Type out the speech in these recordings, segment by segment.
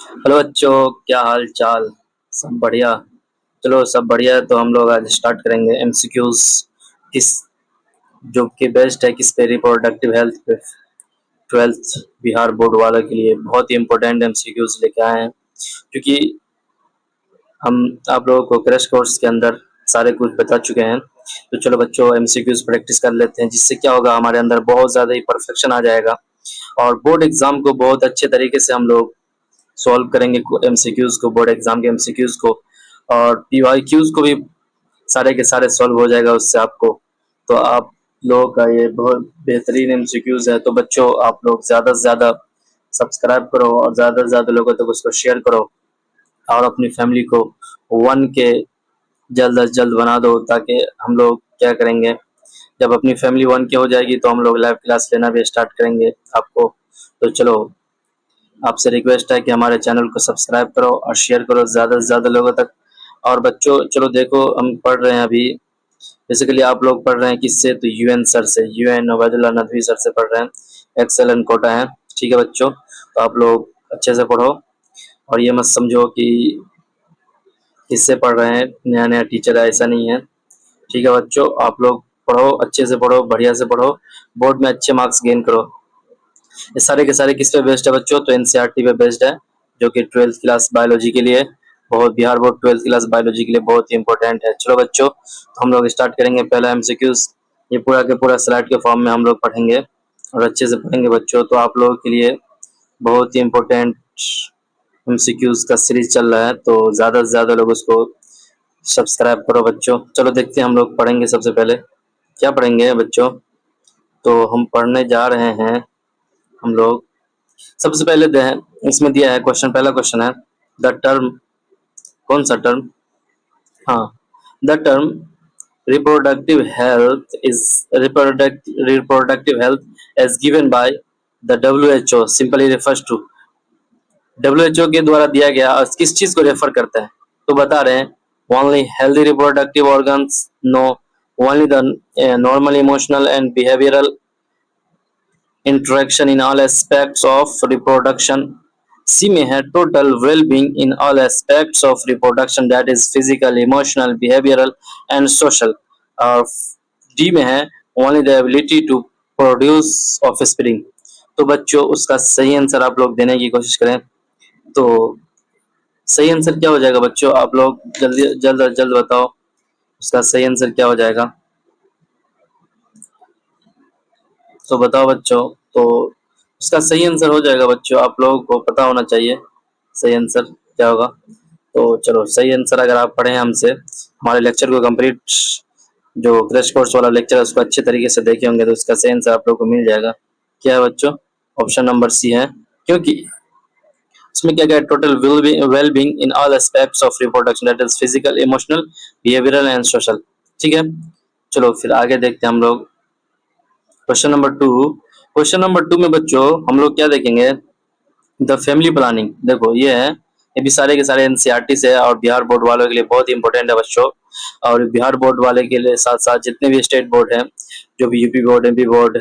Hello बच्चों, क्या हाल चाल। सब बढ़िया। चलो सब बढ़िया है तो हम लोग आज स्टार्ट करेंगे एमसीक्यूज। किस जो कि बेस्ट है किस पे, रिप्रोडक्टिव हेल्थ पे। ट्वेल्थ बिहार बोर्ड वालों के लिए बहुत ही इंपॉर्टेंट एमसीक्यूज लेके आए हैं, क्योंकि हम आप लोगों को क्रैश कोर्स के अंदर सारे कुछ बता चुके हैं। तो चलो बच्चों एमसीक्यूज प्रैक्टिस कर लेते हैं, जिससे क्या होगा, हमारे अंदर बहुत ज़्यादा ही परफेक्शन आ जाएगा और बोर्ड एग्जाम को बहुत अच्छे तरीके से हम लोग सॉल्व करेंगे एमसीक्यूज को, बोर्ड एग्जाम के एमसीक्यूज को। और पीवाईक्यूज को भी सारे के सारे सॉल्व हो जाएगा उससे आपको। तो आप लोगों का ये बहुत बेहतरीन एमसीक्यूज है, तो बच्चों आप लोग ज़्यादा से ज़्यादा सब्सक्राइब करो और ज़्यादा से ज़्यादा लोगों तक उसको शेयर करो और अपनी फैमिली को 1K जल्द से जल्द बना दो, ताकि हम लोग क्या करेंगे, जब अपनी फैमिली 1K हो जाएगी तो हम लोग लाइव क्लास लेना भी स्टार्ट करेंगे आपको। तो चलो आपसे रिक्वेस्ट है कि हमारे चैनल को सब्सक्राइब करो और शेयर करो ज़्यादा से ज़्यादा लोगों तक। और बच्चों चलो देखो, हम पढ़ रहे हैं अभी, बेसिकली आप लोग पढ़ रहे हैं किससे, तो यूएन सर से, यूएन उबैदुल्लाह नदवी सर से पढ़ रहे हैं। एक्सेलेंट कोटा है। ठीक है बच्चों, तो आप लोग अच्छे से पढ़ो और ये मत समझो कि किससे पढ़ रहे हैं, नया नया टीचर है, ऐसा नहीं है। ठीक है बच्चों, आप लोग पढ़ो, अच्छे से पढ़ो, बढ़िया से पढ़ो, बोर्ड में अच्छे मार्क्स गेन करो। ये सारे के सारे किस पे बेस्ड है बच्चों, तो एनसीईआरटी पे बेस्ड है, जो कि ट्वेल्थ क्लास बायोलॉजी के लिए बहुत, Bihar board twelfth class biology के लिए बहुत ही इंपॉर्टेंट है। चलो बच्चों, तो हम लोग स्टार्ट करेंगे पहला एमसीक्यूज। ये पूरा के पूरा स्लाइड के फॉर्म में हम लोग पढ़ेंगे और अच्छे से पढ़ेंगे बच्चों। तो आप लोगों के लिए बहुत ही इंपॉर्टेंट एमसीक्यूज का सीरीज चल रहा है, तो ज़्यादा से ज़्यादा लोग उसको सब्सक्राइब करो बच्चों। चलो देखते हैं हम लोग पढ़ेंगे, सबसे पहले क्या पढ़ेंगे बच्चों, तो हम पढ़ने जा रहे हैं हम लोग। सबसे पहले इसमें दिया है क्वेश्चन, पहला क्वेश्चन है द टर्म, कौन सा टर्म, हाँ, the term reproductive health is reproductive health as given by the WHO simply refers to, WHO के द्वारा दिया गया और किस चीज को रेफर करता है, तो बता रहे हैं only healthy reproductive organs, no, only the normal emotional and behavioural interaction in all aspects of reproduction. C में है total well-being in all aspects of reproduction, that is physical, emotional, behavioral and social. और D में है only the ability to produce offspring. तो बच्चों उसका सही answer आप लोग देने की कोशिश करें। तो सही आंसर क्या हो जाएगा बच्चों, आप लोग जल्दी जल्द जल्द बताओ, उसका सही आंसर क्या हो जाएगा, तो बताओ बच्चों। तो उसका सही आंसर हो जाएगा बच्चों, आप लोगों को पता होना चाहिए सही आंसर क्या होगा। तो चलो सही आंसर अगर आप पढ़े हैं हमसे, हमारे लेक्चर को कंप्लीट, जो क्रैश कोर्स वाला लेक्चर है उसको अच्छे तरीके से देखे होंगे, तो उसका सही आंसर आप लोगों को मिल जाएगा। क्या है बच्चों, ऑप्शन नंबर सी है, क्योंकि इसमें क्या क्या, total well being in all aspects of reproduction, that is physical, emotional, behavioural and social. ठीक है, चलो फिर आगे देखते हैं हम लोग question number two. Question number two में बच्चों हम लोग क्या देखेंगे, द फैमिली प्लानिंग। देखो ये है, ये भी सारे के सारे एनसीईआरटी से है और बिहार बोर्ड वालों के लिए बहुत इंपॉर्टेंट है बच्चों। और बिहार बोर्ड वाले के लिए साथ साथ जितने भी स्टेट बोर्ड हैं, जो भी UP board, MP board,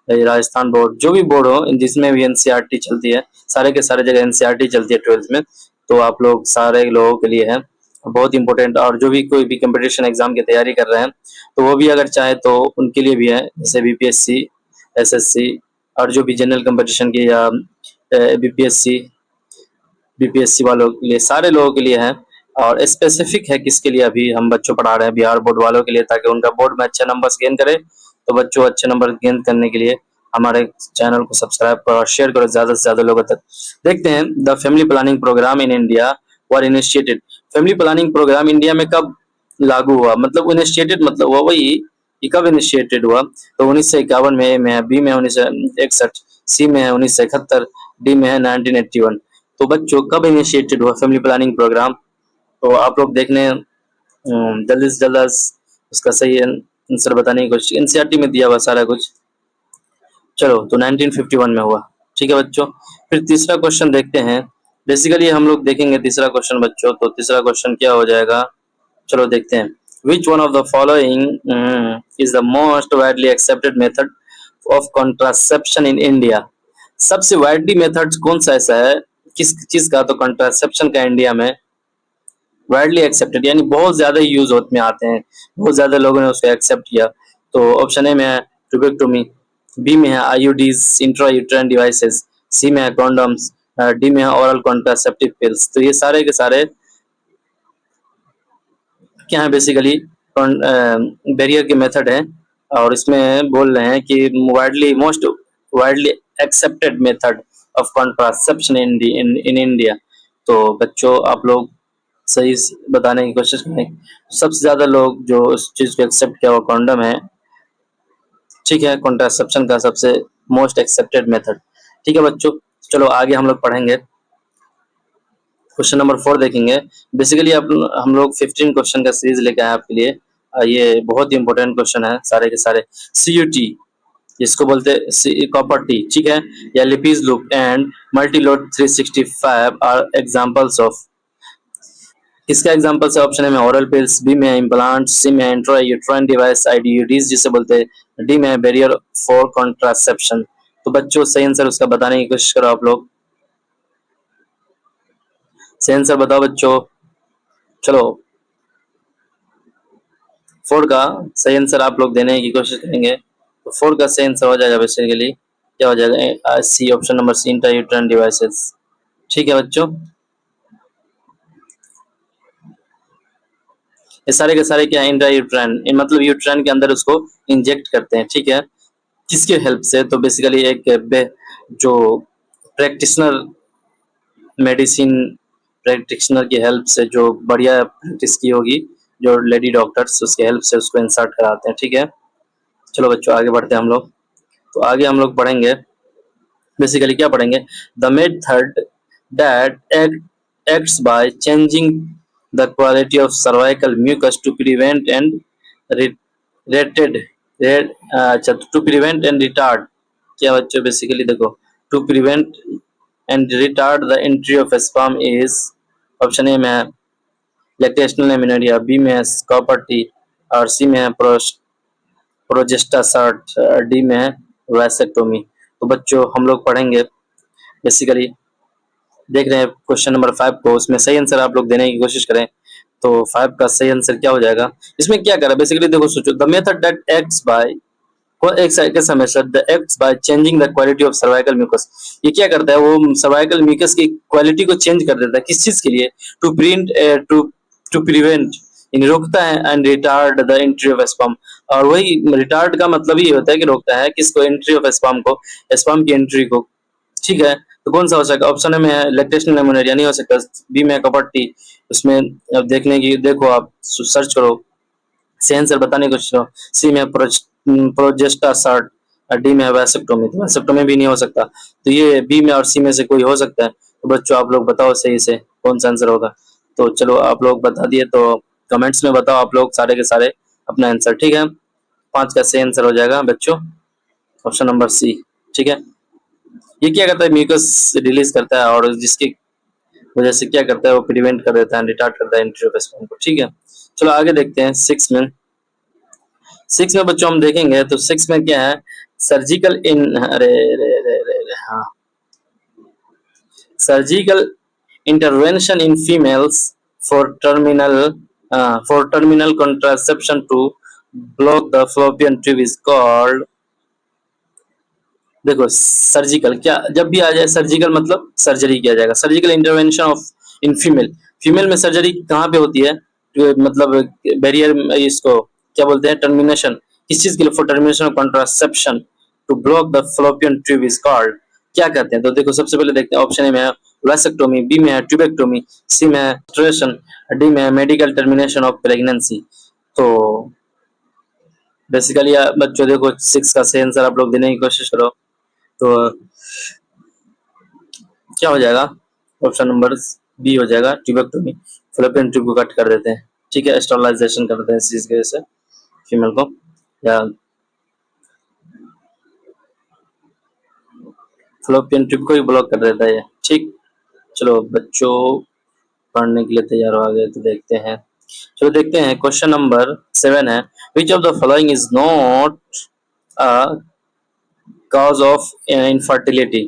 Rajasthan board, जो भी बोर्ड हो जिसमें भी एनसीईआरटी चलती है, सारे के सारे जगह एनसीईआरटी चलती है ट्वेल्थ में। तो आप लोग सारे लोगों के लिए है बहुत इंपॉर्टेंट, और जो भी कोई भी कंपटीशन एग्जाम की तैयारी कर रहे हैं तो वो भी अगर चाहे तो उनके लिए भी है, जैसे बीपीएससी, एसएससी और जो भी जनरल कंपटीशन की, या बीपीएससी, बीपीएससी वालों के लिए, सारे लोगों के लिए है। और स्पेसिफिक है किसके लिए, अभी हम बच्चों पढ़ा रहे हैं बिहार बोर्ड वालों के लिए, ताकि उनका बोर्ड में अच्छे नंबर्स गेन करे। तो बच्चों अच्छे नंबर गेन करने के लिए हमारे चैनल को सब्सक्राइब करो और शेयर करो ज्यादा से ज्यादा लोगों तक। देखते हैं the family planning programme in India were initiated. Family planning programme India में कब लागू हुआ, मतलब इनिशिएटेड मतलब हुआ वही कि कब इनिशिएटेड हुआ, तो 1951 में, ए में है, बी में 1961, सी में है 1971, डी में है 1981। तो बच्चों कब इनिशिएटेड हुआ फैमिली प्लानिंग प्रोग्राम, तो आप लोग देखने जल्दी से जल्द उसका सही आंसर बताने की कोशिश, एनसीईआरटी में दिया हुआ सारा कुछ। चलो तो 1951 में हुआ। ठीक है बच्चों, फिर तीसरा क्वेश्चन देखते हैं। बेसिकली हम लोग देखेंगे तीसरा क्वेश्चन बच्चों, तो तीसरा क्वेश्चन क्या हो जाएगा, चलो देखते हैं। Which one of the following is the most widely accepted method of contraception in India. सबसे वाइडली मेथड कौन सा ऐसा है किस चीज का, तो कॉन्ट्रासेप्शन का इंडिया में वाइडली एक्सेप्टेड यानी बहुत ज्यादा यूज में आते हैं, बहुत ज्यादा लोगों ने उसको एक्सेप्ट किया। तो ऑप्शन ए में है ट्यूबेक्टोमी, बी में है आईयूडीज इंट्रा यूट्राइन डिवाइसेस, सी में है कॉन्डम्स, डी में है ओरल कॉन्ट्रासेप्टिव पिल्स। तो ये सारे के सारे क्या है, बेसिकली बैरियर के मेथड है, और इसमें बोल रहे हैं कि widely most widely accepted method of contraception in India. तो बच्चों आप लोग सही बताने की कोशिश करें। सबसे ज्यादा लोग जो इस चीज को एक्सेप्ट किया वो कॉन्डम है, ठीक है, कॉन्ट्रासेप्शन का सबसे मोस्ट एक्सेप्टेड मेथड। ठीक है बच्चों, चलो आगे हम लोग पढ़ेंगे। क्वेश्चन नंबर 4 देखेंगे। बेसिकली अब हम लोग 15 क्वेश्चन का सीरीज लेके आए आपके लिए। ये बहुत ही इंपॉर्टेंट क्वेश्चन है सारे के सारे। CUT जिसको बोलते हैं कॉपर टी, ठीक है, या Lippes loop and multiload 365 are examples of. इसका एग्जांपल है ऑप्शन ए में ओरल पिल्स, बी में इम्प्लांट, सी में इंट्रा यूट्राइन डिवाइस IUDs जिसे बोलते हैं, डी में बैरियर फॉर कॉन्ट्रासेप्शन। तो बच्चों सही आंसर उसका बताने की कोशिश करो आप लोग, सही आंसर बताओ बच्चों। चलो 4 का सही आंसर आप लोग देने की कोशिश करेंगे। तो 4 का सही आंसर हो जाएगा बेसिकली, क्या हो जाएगा, C, option number C, intra uterine devices. ठीक है बच्चों, ये सारे के सारे क्या है, इंट्रा यूट्राइन, मतलब यूट्राइन के अंदर उसको इंजेक्ट करते हैं, ठीक है, किसके हेल्प से, तो बेसिकली एक जो प्रैक्टिशनर मेडिसिन प्रैक्टिशनर की हेल्प से, जो बढ़िया प्रैक्टिस की होगी, जो लेडी डॉक्टर्स, उसके हेल्प से उसको इंसर्ट कराते हैं, ठीक है। चलो बच्चों आगे बढ़ते हैं हम लोग। तो आगे हम लोग पढ़ेंगे, बेसिकली क्या पढ़ेंगे, the method that acts by changing the quality of cervical mucus to prevent and retard अच्छा, टू प्रिवेंट एंड रिटार्ड, क्या बच्चों बेसिकली देखो, to prevent and retard the entry of sperm is, option A में है lactational amenorrhoea, B में है copper T, और C में है प्रोजेस्टासार्ट, डी में है वैसेक्टोमी। तो बच्चों हम लोग पढ़ेंगे, बेसिकली देख रहे हैं क्वेश्चन नंबर 5 को, उसमें सही आंसर आप लोग देने की कोशिश करें। तो 5 का सही आंसर क्या हो जाएगा, इसमें क्या करा, बेसिकली देखो सोचो, the method that acts by को एक कैसा मेथड, the acts by changing the quality of cervical mucus. ये क्या करता है, वो सर्वाइकल म्यूकस की क्वालिटी को चेंज कर देता है, किस चीज के लिए, to print to to prevent, इन रोकता है, and retard the entry of sperm. और वही रिटार्ड का मतलब ये होता है कि रोकता है किसको, एंट्री ऑफ स्पर्म को, स्पर्म की एंट्री को, ठीक है। तो कौन सा हो सकता है, ऑप्शन में है लैक्टेशनल एमिनोरिया, नहीं हो सकता, बी में कॉपर टी, उसमें अब देखने की देखो आप सर्च करो, सही आंसर बताने की कोशिश करो, सी में प्रोजेस्टासार्ट, डी में वैसेक्टोमी, तो वैसेक्टोमी भी नहीं हो सकता। तो ये बी में और सी में से कोई हो सकता है। तो बच्चों आप लोग बताओ सही से कौन सा आंसर होगा। तो चलो आप लोग बता दिए, तो कमेंट्स में बताओ आप लोग सारे के सारे अपना आंसर, ठीक है। 5 का सही आंसर हो जाएगा बच्चों ऑप्शन नंबर सी, ठीक है। ये क्या करता है, म्यूकस रिलीज करता है, और जिसकी वजह से क्या करता है, वो प्रिवेंट कर देता है, रिटार्ड करता है एंट्री ऑफ स्पर्म को, ठीक है। चलो आगे देखते हैं 6 में। 6 में बच्चों हम देखेंगे, तो 6 में क्या है, सर्जिकल इन अरे रे रे रे रे हाँ, surgical intervention in females for terminal contraception to block the fallopian tube is called, देखो सर्जिकल क्या जब भी आ जाए, सर्जिकल मतलब सर्जरी किया जाएगा, surgical intervention of in female, female में सर्जरी कहाँ पे होती है, मतलब बैरियर, इसको क्या बोलते हैं, टर्मिनेशन, किस चीज के लिए, for termination of contraception to block the fallopian tube is called, क्या कहते हैं। तो देखो सबसे पहले देखते हैं, ऑप्शन ए में है वैसेक्टोमी, बी में है ट्यूबेक्टोमी, सी में है स्ट्रेशन, डी में है मेडिकल टर्मिनेशन ऑफ प्रेगनेंसी। तो बेसिकली बच्चों देखो 6 का सही आंसर आप लोग देने की कोशिश करो। तो क्या हो जाएगा, ऑप्शन नंबर बी हो जाएगा ट्यूबेक्टोमी, फ्लोपियन ट्यूब को कट कर देते हैं, ठीक है, स्टरलाइजेशन कर देते हैं इस चीज की वजह से फीमेल को, या फ्लोपियन ट्यूब को ही ब्लॉक कर देता है ये, ठीक। चलो बच्चों पढ़ने के लिए तैयार हो गए, तो देखते हैं, चलो देखते हैं क्वेश्चन नंबर 7 है, which of the following is not a cause of infertility,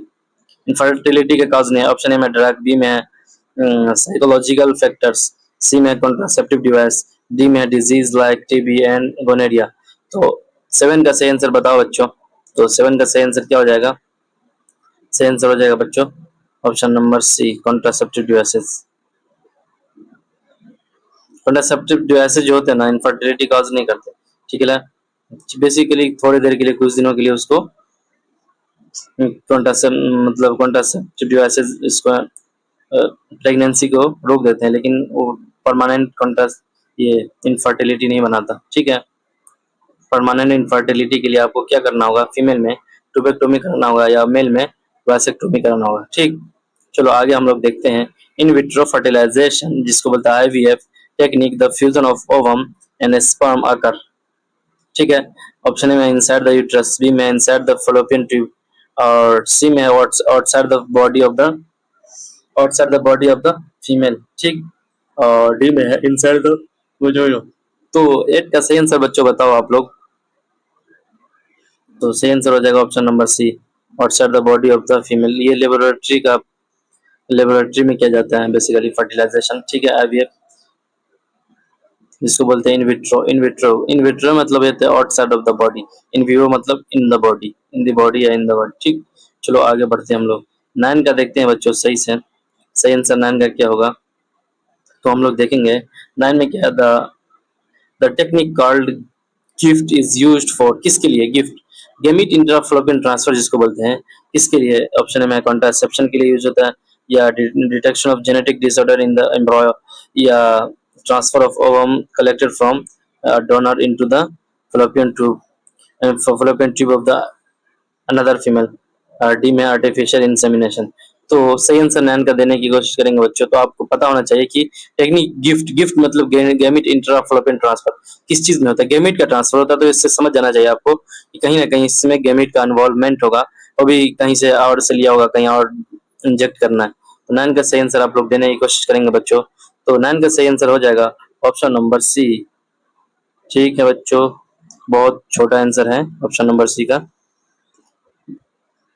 infertility के कॉज नहीं है, ऑप्शन ए में ड्रग, बी में साइकोलॉजिकल फैक्टर्स, सी में कॉन्ट्रासेप्टिव डिवाइस, डी में disease like TB and gonorrhoea. तो 7 का सही आंसर बताओ बच्चों। तो 7 का सही आंसर क्या हो जाएगा? सही आंसर हो जाएगा बच्चों option number C, contraceptive devices. Contraceptive devices जो होते हैं ना, इनफर्टिलिटी कॉज नहीं करते, ठीक है ना। बेसिकली थोड़ी देर के लिए, कुछ दिनों के लिए उसको कॉन्ट्रासेप मतलब कॉन्ट्रासेप्टिव डिवाइसेस इसको प्रेगनेंसी को रोक देते हैं, लेकिन वो परमानेंट कॉन्ट्रास ये इनफर्टिलिटी नहीं बनाता, ठीक है। परमानेंट इनफर्टिलिटी के लिए आपको क्या करना होगा? फीमेल में ट्यूबेक्टोमी करना होगा या मेल में वासेक्टोमी करना होगा, ठीक। चलो आगे हम लोग देखते हैं इन विट्रो फर्टिलाइजेशन, जिसको बोलता है IVF technique, the fusion of ovum and sperm occur, ठीक है। ऑप्शन ए में इनसाइड द यूट्रस, बी में इनसाइड द फैलोपियन ट्यूब, और सी में outside the body of the female, ठीक। और डी में है इनसाइड द वजाइना। तो 8 का सही आंसर बच्चों बताओ आप लोग। तो सही आंसर हो जाएगा option number C, outside the body of the female. ये लेबोरेटरी में किया जाता है बेसिकली फर्टिलाइजेशन, ठीक है, आईवीएफ जिसको बोलते हैं इन विट्रो मतलब ये outside of the body, in vivo मतलब in the body, in the body या इन द बॉडी, ठीक। चलो आगे बढ़ते हैं हम लोग। 9 का देखते हैं बच्चों सही से, सही आंसर 9 का क्या होगा? तो हम लोग देखेंगे 9 में क्या है, the technique called gift is used for, किसके लिए? गिफ्ट गेमिट इंट्राफलोपियन ट्रांसफर जिसको बोलते हैं, किसके लिए? ऑप्शन में कॉन्ट्रासेप्शन के लिए यूज होता है, या detection of genetic disorder in the embryo, या transfer of ovum collected from donor into the fallopian tube of the another female, D में आर्टिफिशियल इंसेमिनेशन। तो सही आंसर 9 का देने की कोशिश करेंगे बच्चों। तो आपको पता होना चाहिए कि टेक्निक गिफ्ट मतलब गैमिट इंट्राफलोपियन ट्रांसफर किस चीज में होता है? गैमिट का ट्रांसफर होता है। तो इससे समझ जाना चाहिए आपको कि कहीं ना कहीं इसमें गैमिट का इन्वॉल्वमेंट होगा, और भी कहीं से और से लिया होगा, कहीं और इंजेक्ट करना है। तो 9 का सही आंसर आप लोग देने की कोशिश करेंगे बच्चों। तो 9 का सही आंसर हो जाएगा ऑप्शन नंबर सी, ठीक है बच्चों। बहुत छोटा आंसर है ऑप्शन नंबर सी का।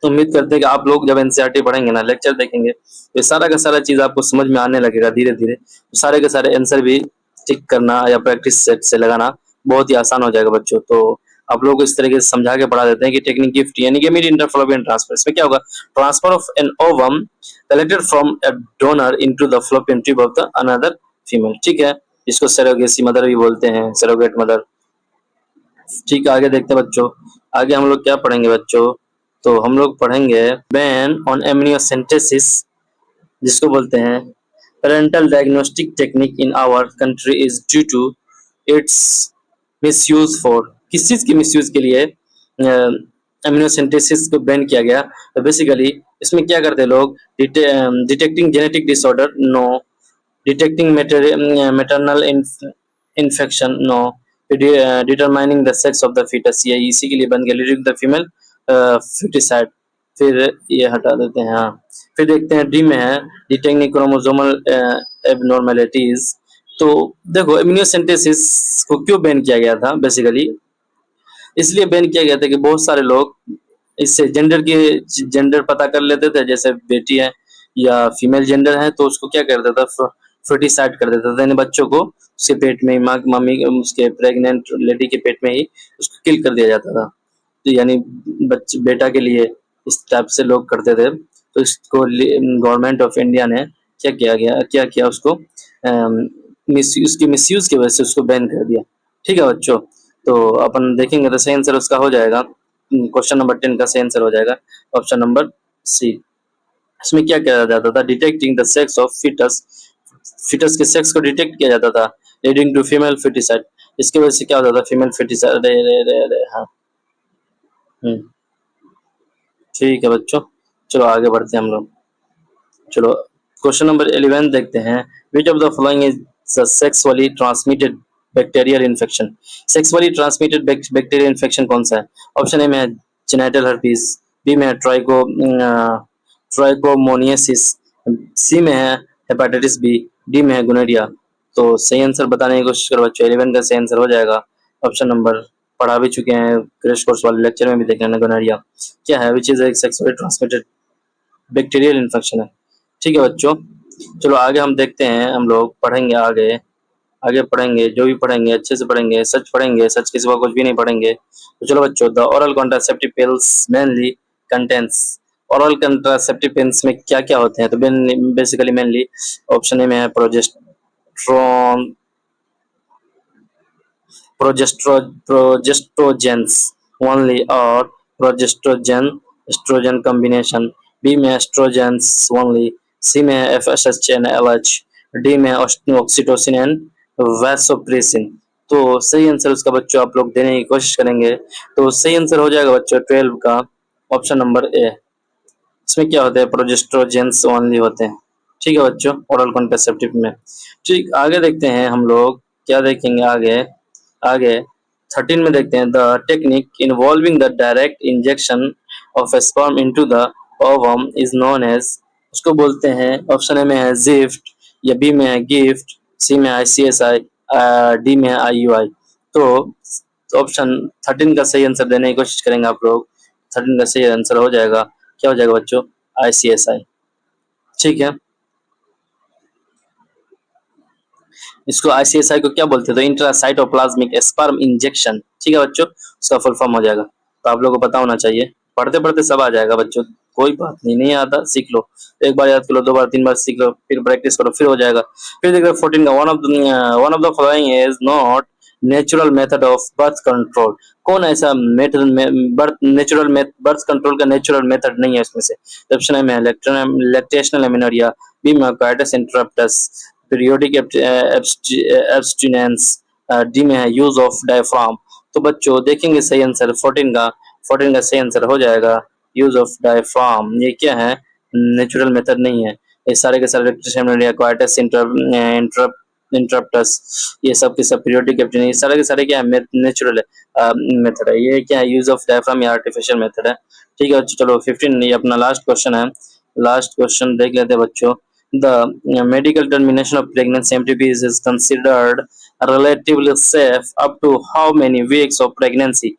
तो उम्मीद करते हैं कि आप लोग जब एनसीईआरटी पढ़ेंगे ना, लेक्चर देखेंगे, तो सारा का सारा चीज आपको समझ में आने लगेगा धीरे धीरे। तो सारे के सारे आंसर भी टिक करना या प्रैक्टिस सेट से लगाना बहुत ही आसान हो जाएगा बच्चों। तो आप लोग को इस तरीके से समझा के पढ़ा देते हैं कि टेक्निक गिफ्ट यानी कि मीड इंटरफ्लोपियन ट्रांसफर, इसमें क्या होगा? Transfer of an ovum collected from a donor into the fallopian tube of the another female, ठीक है। इसको सरोगेसी मदर भी बोलते हैं, सरोगेट मदर, ठीक है। आगे देखते हैं बच्चों, आगे हम लोग क्या पढ़ेंगे बच्चों? तो हम लोग पढ़ेंगे बैन ऑन एमनियोसेंटेसिस, जिसको बोलते हैं parental diagnostic technique in our country is due to its misuse for, किस चीज की मिसयूज के लिए एमनियोसेंटेसिस को बैन किया गया? तो बेसिकली इसमें क्या करते हैं लोग? Detecting genetic disorder, no. Detecting maternal infection, no. Determining the sex of the foetus, ये इसी के लिए बन गया, लीडिंग द फीमेल फीटिसाइड। फिर ये हटा देते हैं, हाँ। फिर देखते हैं डी में है डिटेक्टिंग क्रोमोसोमल एबनॉर्मेलिटीज। तो देखो इम्यूनोसेंटेसिस को क्यों बैन किया गया था? बेसिकली इसलिए बैन किया गया था कि बहुत सारे लोग इससे जेंडर पता कर लेते थे, जैसे बेटी है या फीमेल जेंडर है, तो उसको क्या कर देता था? फर्टिसाइड कर देता था, यानी बच्चों को उसके पेट में ही, माँ मम्मी उसके प्रेग्नेंट लेडी के पेट में ही उसको किल कर दिया जाता था। तो यानी बच्चे बेटा के लिए इस टाइप से लोग करते थे। तो इसको गवर्नमेंट ऑफ इंडिया ने क्या किया उसको उसकी मिसयूज की वजह से उसको बैन कर दिया, ठीक है बच्चों। तो अपन देखेंगे तो सही आंसर उसका हो जाएगा, क्वेश्चन नंबर 10 का सही आंसर हो जाएगा ऑप्शन नंबर सी। इसमें क्या किया जाता था? Detecting the sex of foetus, foetus के सेक्स को डिटेक्ट किया जाता था, लीडिंग टू फीमेल फीटिसाइड। इसकी वजह से क्या होता था? फीमेल फीटिसाइड, हाँ। हम्म, ठीक है बच्चों, चलो आगे बढ़ते हैं हम लोग। चलो क्वेश्चन नंबर 11 देखते हैं, विच of the following is the sexually transmitted bacterial infection? Sexually transmitted bacterial infection कौन सा है? ऑप्शन ए में है जेनिटल हर्पीस, बी में है ट्राइकोमोनियासिस, सी में है हेपेटाइटिस बी, डी में है गोनोरिया। तो सही आंसर बताने की कोशिश करो बच्चों। 11 का सही आंसर हो जाएगा ऑप्शन नंबर, पढ़ा भी चुके हैं क्रैश कोर्स वाले लेक्चर में भी देखे हैं, गोनोरिया क्या है, विच इज एक सेक्सुअली ट्रांसमिटेड बैक्टीरियल इन्फेक्शन है। ठीक है बच्चों, चलो आगे हम देखते हैं, हम लोग पढ़ेंगे आगे, आगे पढ़ेंगे, जो भी पढ़ेंगे अच्छे से पढ़ेंगे, सच के सिवा कुछ भी नहीं पढ़ेंगे। तो चलो बच्चों, the oral contraceptive pills mainly contents, oral contraceptive pills में क्या क्या होते हैं, तो बेसिकली मेनली ऑप्शन ए में है प्रोजेस्ट्रॉन, प्रोजेस्ट्रोजेंस ओनली और प्रोजेस्ट्रोजन एस्ट्रोजन कॉम्बिनेशन, बी में एस्ट्रोजेंस ओनली, सी में एफएसएच एंड एलएच, डी में ऑक्सीटोसिन एंड वैसोप्रेसिन। तो सही आंसर उसका बच्चों आप लोग देने की कोशिश करेंगे। तो सही आंसर हो जाएगा बच्चों 12 का ऑप्शन नंबर ए। इसमें क्या होता है, प्रोजेस्ट्रोजेंस ओनली होते हैं। ठीक है बच्चों, ओरल कॉन्ट्रासेप्टिव में। ठीक, आगे देखते हैं हम लोग, क्या देखेंगे आगे, आगे 13 में देखते हैं, the technique involving the direct injection of sperm into the ovum is known as, उसको बोलते हैं, ऑप्शन ए में है जिफ्ट, या बी में है गिफ्ट, सी में आईसीएसआई, डी में है आईयूआई। तो ऑप्शन 13 का सही आंसर देने की कोशिश करेंगे आप लोग। 13 का सही आंसर हो जाएगा, क्या हो जाएगा बच्चों, आईसीएसआई। ठीक है, इसको आईसीएसआई को क्या बोलते हैं, तो इंट्रासाइटोप्लाज्मिक स्पर्म इंजेक्शन। ठीक है बच्चों, उसका फुल फॉर्म हो जाएगा। तो आप लोगों को पता होना चाहिए, पढ़ते पढ़ते सब आ जाएगा बच्चों, कोई बात नहीं, नहीं आता सीख लो, एक बार याद कर लो, दो बार तीन बार सीख लो, फिर प्रैक्टिस करो, फिर हो जाएगा। फिर देखो 14 का, one of the following is not natural method of birth control, कौन ऐसा method birth natural birth control का नेचुरल मेथड नहीं है इसमें से। ऑप्शन ए में लैक्टेशनल एमिनोरिया, बी में काइटस इंटरप्टस, पीरियोडिक एब्स्टिनेंस, डी में है यूज ऑफ डायफ्राम। तो बच्चों देखेंगे सही आंसर 14 का सही आंसर हो जाएगा यूज ऑफ डायफ्राम। ये क्या है, नेचुरल मेथड नहीं है, ये सारे के सारे क्वाइटस इंटरप्टस, ये सब के सब पीरियोडिक एब्स्टिनेंस, सारे के सारे क्या है, नेचुरल मेथड है। ये क्या है, यूज ऑफ डायफ्राम या आर्टिफिशियल मेथड है। ठीक है बच्चों, चलो 15, ये अपना लास्ट क्वेश्चन है, लास्ट क्वेश्चन देख लेते हैं बच्चों। The medical termination of pregnancy MTP is considered relatively safe up to how many weeks of pregnancy?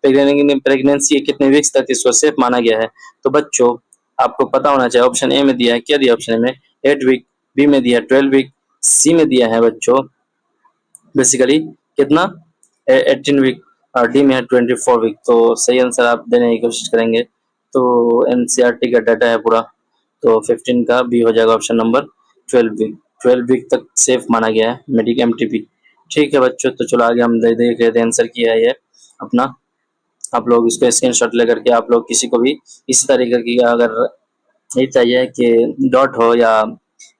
Pregnancy के कितने वीक्स तक इसको सेफ माना गया है? तो बच्चों आपको पता होना चाहिए, ऑप्शन ए में दिया है, क्या दिया ऑप्शन ए में, 8 वीक, बी में दिया 12 वीक, सी में दिया है बच्चों बेसिकली कितना, 18 वीक, और डी में है 24 वीक। तो सही आंसर आप देने की कोशिश करेंगे। तो एनसीईआरटी का डाटा है पूरा, तो 15 का बी हो जाएगा ऑप्शन नंबर 12 वीक, 12 वीक तक सेफ माना गया है मेडिक एमटीपी। ठीक है बच्चों, तो चलो आगे हम देख लेते हैं आंसर किया है ये अपना। आप लोग इसको स्क्रीनशॉट लेकर के आप लोग किसी को भी इसी तरीके की अगर ये चाहिए कि डॉट हो या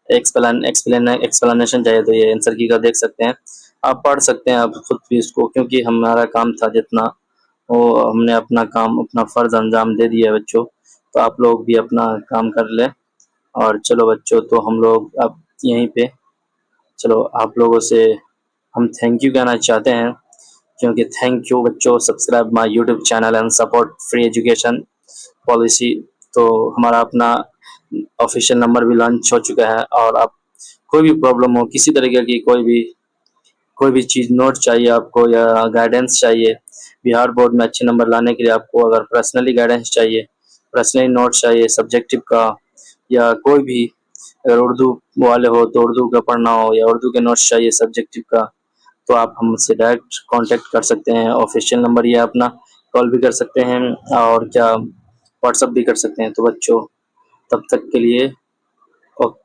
एक्सप्लेनेशन चाहिए, तो ये आंसर की का देख सकते हैं, आप पढ़ सकते हैं आप खुद भी इसको, क्योंकि हमारा काम था जितना, वो हमने अपना काम अपना फर्ज अंजाम दे दिया है बच्चों। तो आप लोग भी अपना काम कर ले। और चलो बच्चों, तो हम लोग अब यहीं पे, चलो आप लोगों से हम थैंक यू कहना चाहते हैं, क्योंकि थैंक यू बच्चों, subscribe my YouTube channel and support free education policy. तो हमारा अपना ऑफिशियल नंबर भी लॉन्च हो चुका है, और आप कोई भी प्रॉब्लम हो, किसी तरीके की कोई भी चीज़, नोट चाहिए आपको या गाइडेंस चाहिए, बिहार बोर्ड में अच्छे नंबर लाने के लिए आपको अगर पर्सनली गाइडेंस चाहिए, पर्सनली नोट चाहिए सब्जेक्टिव का, या कोई भी अगर उर्दू वाले हो तो उर्दू का पढ़ना हो, या उर्दू के नोट्स चाहिए सब्जेक्टिव का, तो आप हमसे डायरेक्ट कांटेक्ट कर सकते हैं। ऑफिशियल नंबर ये अपना, कॉल भी कर सकते हैं और क्या व्हाट्सअप भी कर सकते हैं। तो बच्चों तब तक के लिए ओके।